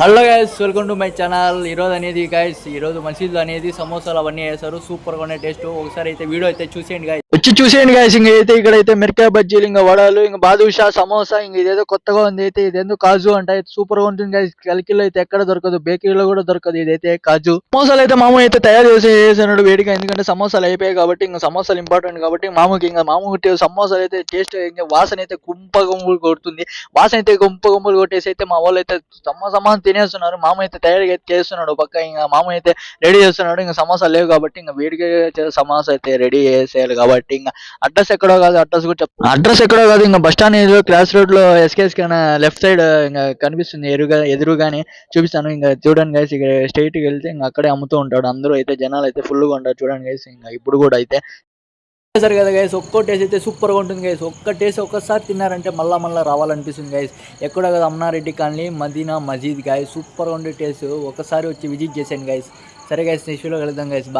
Hello guys, welcome to my channel. ఈరోజు అనేది guys, ఈరోజు మసీదులో అనేది సమోసాలు అవన్నీ వేస్తారు. సూపర్గా ఉన్నాయి టేస్ట్. ఒకసారి అయితే వీడియో అయితే చూసేయండి గైస్. వచ్చి చూసేయండి గైస్. ఇంక అయితే ఇక్కడైతే మిరకాయ బజ్జీలు, ఇంకా వడలు, ఇంకా బాదుషా, సమోసా, ఇంక ఇదేదో కొత్తగా ఉంది. అయితే ఇదేందో కాజు అంట. అయితే సూపర్ గా ఉంటుంది గైస్. కలికిలో అయితే ఎక్కడ దొరకదు, బేకరీలో కూడా దొరకదు. ఇదైతే కాజు సమోసాలు అయితే మామ అయితే తయారు చేసినాడు వేడిగా. ఎందుకంటే సమోసాలు అయిపోయాయి కాబట్టి, ఇంకా సమోసాలు ఇంపార్టెంట్ కాబట్టి మామూలు సమోసాలు అయితే టేస్ట్, ఇంకా వాసన అయితే గుంప గుంపులు కొడుతుంది. వాసన అయితే గుంప గుంపులు కొట్టేసి అయితే మా వాళ్ళు అయితే సమోసా తినేస్తున్నారు. మామ అయితే తయారుగా అయితే చేస్తున్నాడు. పక్క ఇంకా మామ అయితే రెడీ చేస్తున్నాడు. ఇంకా సమోసా లేవు కాబట్టి ఇంకా వేడిగా సమోసా అయితే రెడీ చేసేయాలి కాబట్టి ఇంకా అడ్రస్ ఎక్కడో కాదు, అడ్రస్ ఎక్కడో కాదు, ఇంకా బస్ స్టాండ్ ఏదో క్లాస్ రోడ్ లో ఎస్కేఎస్ లెఫ్ట్ సైడ్ ఇంకా కనిపిస్తుంది. ఎదురుగానే చూపిస్తాను. ఇంకా చూడండి గైస్, ఇక స్ట్రైట్ కి వెళ్తే ఇంకా అక్కడే అమ్ముతూ ఉంటాడు. అందరూ అయితే జనాలు అయితే ఫుల్ గా ఉంటారు. చూడండి గైస్, ఇంకా ఇప్పుడు కూడా అయితే సరే కదా గైస్. ఒక్కో టేస్ట్ అయితే సూపర్గా ఉంటుంది గైస్. ఒక్క టేస్ట్ ఒక్కసారి తిన్నారంటే మళ్ళా మళ్ళీ రావాలనిపిస్తుంది గైస్. ఎక్కడో కదా అమ్మారెడ్డి కాలనీ మదీనా మజీద్ గైస్. సూపర్గా ఉండే టేస్ట్. ఒకసారి వచ్చి విజిట్ చేసాను గైస్. సరే గైస్, నెక్స్ట్ వీడియోలో కలుద్దాం గైస్. బాయ్.